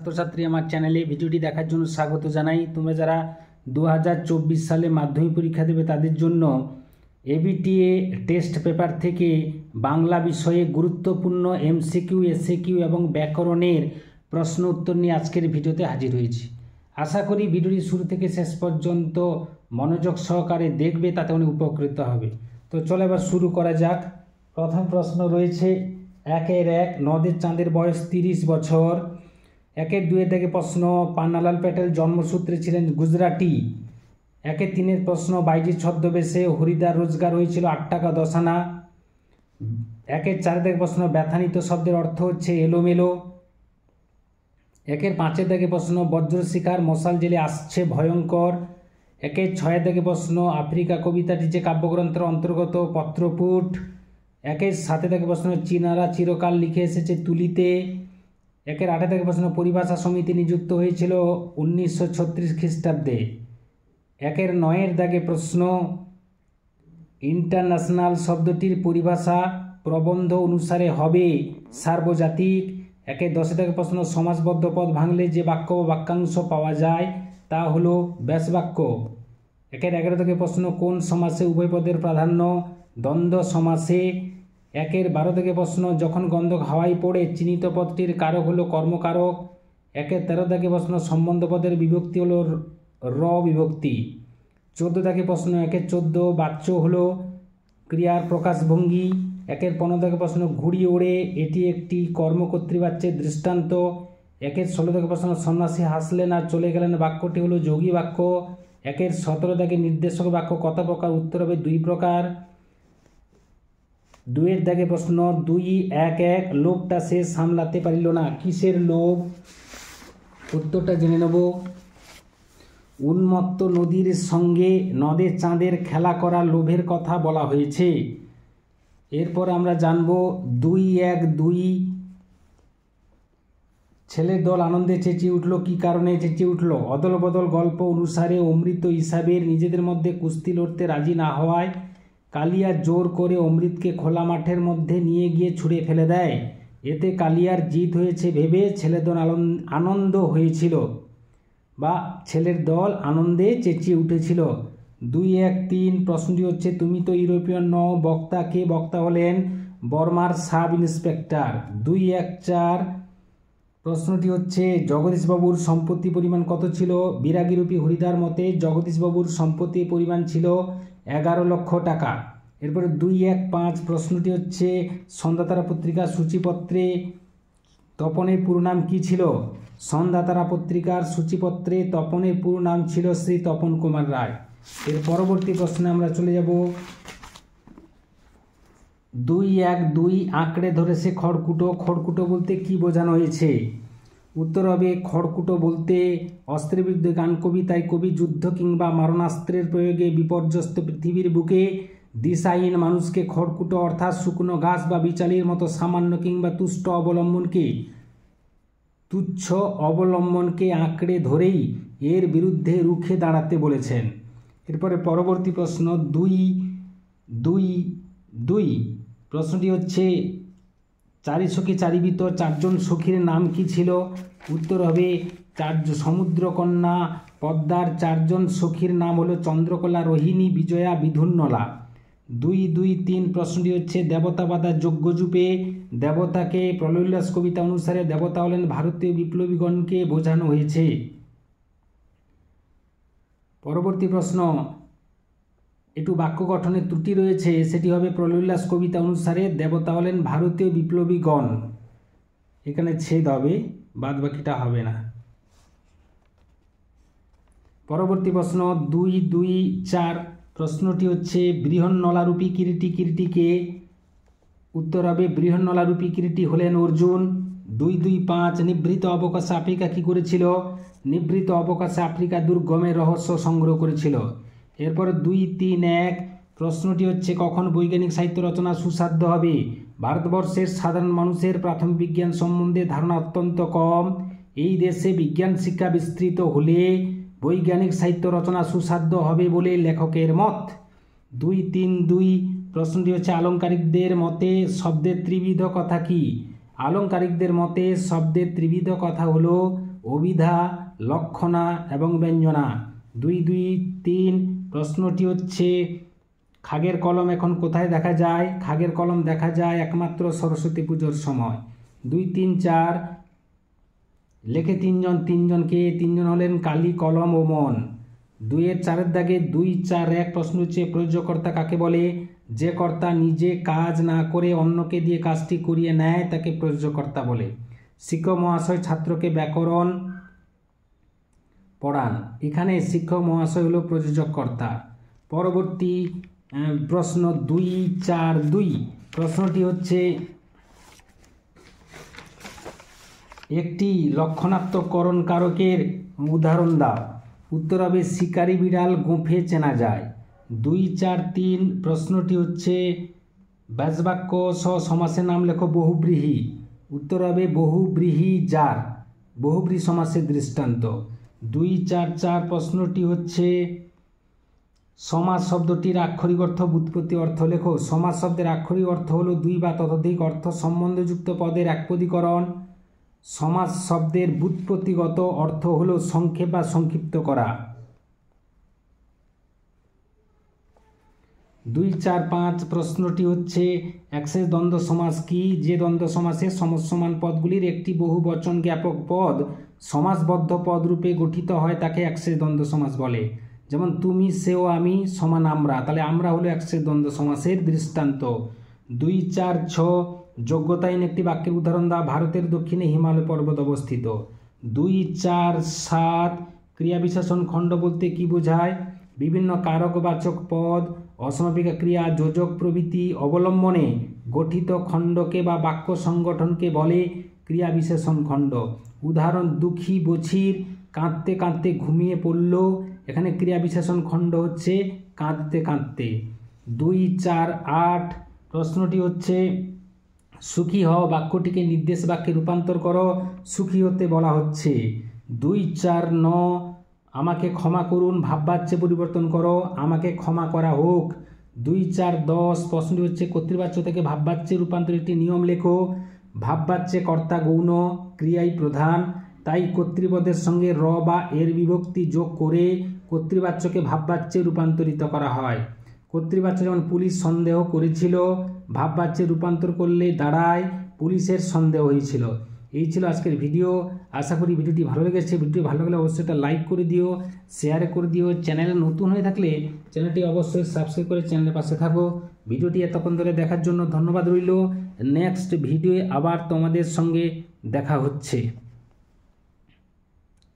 ছাত্রছাত্রী আমার চ্যানেলে ভিডিওটি দেখার জন্য স্বাগত জানাই। তোমরা যারা 2024 সালে মাধ্যমিক পরীক্ষা দেবে তাদের জন্য এবিটিএ টেস্ট পেপার থেকে বাংলা বিষয়ে গুরুত্বপূর্ণ এমসিকিউ, এসএকিউ এবং ব্যাকরণের প্রশ্ন উত্তর নিয়ে আজকের ভিডিওতে হাজির হয়েছি। আশা করি ভিডিওটি শুরু থেকে শেষ পর্যন্ত মনোযোগ সহকারে দেখবে, তাতে অনেক উপকৃত হবে। তো চলো এবার শুরু করা যাক। প্রথম প্রশ্ন রয়েছে 1-1 নদের চাঁদের বয়স 30 বছর। 1-2 থেকে প্রশ্ন পান্নালাল প্যাটেল জন্মসূত্রে ছিলেন গুজরাটি। 1-3 প্রশ্ন বাইজির ছদ্মবেশে হরিদার রোজগার হয়েছিল 8 টাকা 10 আনা। 1-4 থেকে প্রশ্ন ব্যথানিত শব্দের অর্থ হচ্ছে এলোমেলো। 1-5 থেকে প্রশ্ন বজ্রশিখার মশাল জেলে আসছে ভয়ঙ্কর। 1-6 থেকে প্রশ্ন আফ্রিকা কবিতাটি যে কাব্যগ্রন্থের অন্তর্গত পত্রপুট। 1-7 থেকে প্রশ্ন চীনারা চিরকাল লিখে এসেছে তুলিতে। 1-8 থেকে প্রশ্ন পরিভাষা সমিতি নিযুক্ত হয়েছিল 1936 খ্রিস্টাব্দে। 1-9 দাগে প্রশ্ন ইন্টারন্যাশনাল শব্দটির পরিভাষা প্রবন্ধ অনুসারে হবে সার্বজাতিক। 1-10 থেকে প্রশ্ন সমাসবদ্ধ পদ ভাঙলে যে বাক্য বা বাক্যাংশ পাওয়া যায় তা হলো ব্যাস বাক্য। 1-11 থেকে প্রশ্ন কোন সমাসে উভয় পদের প্রাধান্য দ্বন্দ্ব সমাসে। 1-12 থেকে প্রশ্ন যখন গন্ধক হাওয়ায় পড়ে চিহ্নিত পদটির কারক হলো কর্মকারক। 1-13 থেকে প্রশ্ন সম্বন্ধ পদের বিভক্তি হলো র বিভক্তি। 14 থেকে প্রশ্ন 1-14 বাচ্য হলো ক্রিয়ার প্রকাশভঙ্গি। 1-15 থেকে প্রশ্ন ঘুড়ি ওড়ে এটি একটি কর্মকর্তৃবাচ্যের দৃষ্টান্ত। 1-16 থেকে প্রশ্ন সন্ন্যাসী হাসলেন আর চলে গেলেন বাক্যটি হলো যোগী বাক্য। 1-17 থেকে নির্দেশক বাক্য কত প্রকার, উত্তর হবে 2 প্রকার। 2 দাগে প্রশ্ন 2-1-1 লোভটা সে সামলাতে পারিল না, কিসের লোভ, উত্তরটা জেনে নেব। উন্মত্ত নদীর সঙ্গে নদে চাঁদের খেলা করা লোভের কথা বলা হয়েছে। এরপর আমরা জানব 2-1-2 ছেলের দল আনন্দে চেঁচিয়ে উঠল, কি কারণে চেঁচিয়ে উঠল, অদল বদল গল্প অনুসারে অমৃত ইসাবের নিজেদের মধ্যে কুস্তি লড়তে রাজি না হওয়ায় কালিয়া জোর করে অমৃতকে খোলা মাঠের মধ্যে নিয়ে গিয়ে ছুঁড়ে ফেলে দেয়। এতে কালিয়ার জিত হয়েছে ভেবে ছেলের দল আনন্দ হয়েছিল বা ছেলের দল আনন্দে চেঁচিয়ে উঠেছিল। 2-1-3 প্রশ্নটি হচ্ছে তুমি তো ইউরোপিয়ান নও, বক্তা কে, বক্তা হলেন বর্মার সাব ইন্সপেক্টর। 2-1-4 প্রশ্নটি হচ্ছে জগদীশবাবুর সম্পত্তি পরিমাণ কত ছিল। বিরাগীরূপী হরিদার মতে জগদীশবাবুর সম্পত্তির পরিমাণ ছিল 11 লক্ষ টাকা। এরপরে 2-1-5 প্রশ্নটি হচ্ছে সন্ধ্যাতারা পত্রিকার সূচিপত্রে তপনের পুরো নাম কী ছিল। সন্ধ্যাতারা পত্রিকার সূচিপত্রে তপনের পুরো নাম ছিল শ্রী তপন কুমার রায়। এর পরবর্তী প্রশ্নে আমরা চলে যাব 2-1-2 আঁকড়ে ধরেছে খড়কুটো। খড়কুটো বলতে কি বোঝানো হয়েছে, উত্তর হবে খড়কুটো বলতে অস্ত্রের বিরুদ্ধে গান কবিতায় কবি যুদ্ধ কিংবা মারণাস্ত্রের প্রয়োগে বিপর্যস্ত পৃথিবীর বুকে দিশাহীন মানুষকে খড়কুটো অর্থাৎ শুকনো ঘাস বা বিচালির মতো সামান্য কিংবা তুচ্ছ অবলম্বনকে আঁকড়ে ধরেই এর বিরুদ্ধে রুখে দাঁড়াতে বলেছেন। এরপরে পরবর্তী প্রশ্ন 2-2-2 প্রশ্নটি হচ্ছে চারি সখী চারি ভিতর 4 জন সখীর নাম কি ছিল, উত্তর হবে সমুদ্রকন্যা পদ্মার 4 জন সখীর নাম হলো চন্দ্রকলা, রোহিণী, বিজয়া, বিধুন্নলা। 2-2-3 প্রশ্নটি হচ্ছে দেবতাবাদা যজ্ঞযূপে দেবতাকে প্রলয়োল্লাস কবিতা অনুসারে দেবতা হলেন ভারতীয় বিপ্লবীগণকে বোঝানো হয়েছে। পরবর্তী প্রশ্ন একটু বাক্য গঠনের ত্রুটি রয়েছে, সেটি হবে প্রলয়োল্লাস কবিতা অনুসারে দেবতা হলেন ভারতীয় বিপ্লবীগণ, এখানে ছেদ হবে, বাদ বাকিটা হবে না। পরবর্তী প্রশ্ন 2-2-4 প্রশ্নটি হচ্ছে বৃহন্নলারূপী কিরীটি কিরীটিকে, উত্তর হবে বৃহন্নলারূপী কিরীটি হলেন অর্জুন। 2-2-5 নিভৃত অবকাশে আফ্রিকা কী করেছিল, নিভৃত অবকাশে আফ্রিকা দুর্গমের রহস্য সংগ্রহ করেছিল। এরপরে 2-3-1 প্রশ্নটি হচ্ছে কখন বৈজ্ঞানিক সাহিত্য রচনা সুসাধ্য হবে। ভারতবর্ষের সাধারণ মানুষের প্রাথমিক বিজ্ঞান সম্বন্ধে ধারণা অত্যন্ত কম, এই দেশে বিজ্ঞান শিক্ষা বিস্তৃত হলে বৈজ্ঞানিক সাহিত্য রচনা সুসাধ্য হবে বলে লেখকের মত। 2-3-2 প্রশ্নটি হচ্ছে আলংকারিকদের মতে শব্দের ত্রিবিধ কথা কি। আলংকারিকদের মতে শব্দের ত্রিবিধ কথা হলো অভিধা, লক্ষণা এবং ব্যঞ্জনা। 2, 2, 3 প্রশ্নটি হচ্ছে খাগের কলম এখন কোথায় দেখা যায়? খাগের কলম দেখা যায় একমাত্র সরস্বতী পুজোর সময়। 2, 3, 4 লেখে তিনজনকে, তিনজন হলেন কালী, কলম ও মন। 2 এর 4 দাগে 2, 4, 1 প্রশ্ন হচ্ছে প্রয়োজ্যকর্তা কাকে বলে? যে কর্তা নিজে কাজ না করে অন্যকে দিয়ে কাজটি করিয়ে নেয় তাকে প্রয়োজ্যকর্তা বলে। শিক্ষক মহাশয় ছাত্রকে ব্যাকরণ পড়ান, এখানে শিক্ষক মহাশয় হলো প্রযোজককর্তা। পরবর্তী প্রশ্ন 2, 4, 2 প্রশ্নটি হচ্ছে একটি লক্ষণাত্মকরণ কারকের উদাহরণ দাও। উত্তর হবে শিকারী বিড়াল গোঁফে চেনা যায়। 2, 4, 3 প্রশ্নটি হচ্ছে ব্যাসবাক্য সমাসের নাম লেখো বহুব্রীহি। উত্তর হবে বহুব্রীহি যার, বহুব্রীহি সমাসের দৃষ্টান্ত। 2, 4, 4 প্রশ্নটি হচ্ছে সমাস শব্দটির আক্ষরিক অর্থ, ব্যুৎপত্তি অর্থ লেখো। সমাস শব্দের আক্ষরিক অর্থ হলো 2 বা ততোধিক অর্থ সম্বন্ধযুক্ত পদের একপদীকরণ। সমাস শব্দের ব্যুৎপত্তিগত অর্থ হলো সংক্ষেপ বা সংক্ষিপ্ত করা। 2, 4, 5 প্রশ্নটি হচ্ছে একশেষ দ্বন্দ্ব সমাস কি? যে দ্বন্দ্ব সমাসে সমসমান পদগুলির একটি বহু বচন জ্ঞাপক পদ সমাসবদ্ধ পদ রূপে গঠিত হয় তাকে একশেষ দ্বন্দ্ব সমাস বলে। যেমন তুমি, সেও, আমি সমান আমরা, তাহলে আমরা হলো একশেষ দ্বন্দ্ব সমাসের দৃষ্টান্ত। 2, 4, 6 যোগ্যতাহীন একটি বাক্যের উদাহরণ দাও। ভারতের দক্ষিণে হিমালয় পর্বত অবস্থিত। 2, 4, 7 ক্রিয়া বিশেষণ খণ্ড বলতে কি বোঝায়? বিভিন্ন কারকবাচক পদ, অসমাপিকা ক্রিয়া, যোজক প্রভৃতি অবলম্বনে গঠিত খণ্ডকে বা বাক্য সংগঠনকে বলে ক্রিয়া বিশেষণ খণ্ড। উদাহরণ দুঃখী বছির কাঁদতে কাঁদতে ঘুমিয়ে পড়ল, এখানে ক্রিয়া বিশেষণ খণ্ড হচ্ছে কাঁদতে কাঁদতে। 2, 4, 8 প্রশ্নটি হচ্ছে সুখী হও বাক্যটিকে নির্দেশ বাক্যে রূপান্তর করো। সুখী হতে বলা হচ্ছে। 2, 4, 9 আমাকে ক্ষমা করুন ভাববাচ্যে পরিবর্তন করো, আমাকে ক্ষমা করা হোক। 2, 4, 10 প্রশ্নটি হচ্ছে কর্তৃবাচ্য থেকে ভাববাচ্যে রূপান্তরের একটি নিয়ম লেখো। ভাববাচ্যে কর্তা গৌণ, ক্রিয়াই প্রধান, তাই কর্তৃপদের সঙ্গে র বা এর বিভক্তি যোগ করে কর্তৃবাচ্যকে ভাববাচ্যে রূপান্তরিত করা হয়। কর্তৃবাচ্য যেমন পুলিশ সন্দেহ করেছিল, ভাববাচ্যে রূপান্তর করলে দাঁড়ায় পুলিশের সন্দেহ হয়েছিল। এই ছিল আজকের ভিডিও। আশা করি ভিডিওটি ভালো লেগেছে। ভিডিওটি ভালো লাগলে অবশ্যই একটা লাইক করে দিও, শেয়ার করে দিও। চ্যানেলে নতুন হয়ে থাকলে চ্যানেলটি অবশ্যই সাবস্ক্রাইব করে চ্যানেলের পাশে থাকো। ভিডিওটি এতক্ষণ ধরে দেখার জন্য ধন্যবাদ রইল। নেক্সট ভিডিওয়ে আবার তোমাদের সঙ্গে দেখা হচ্ছে।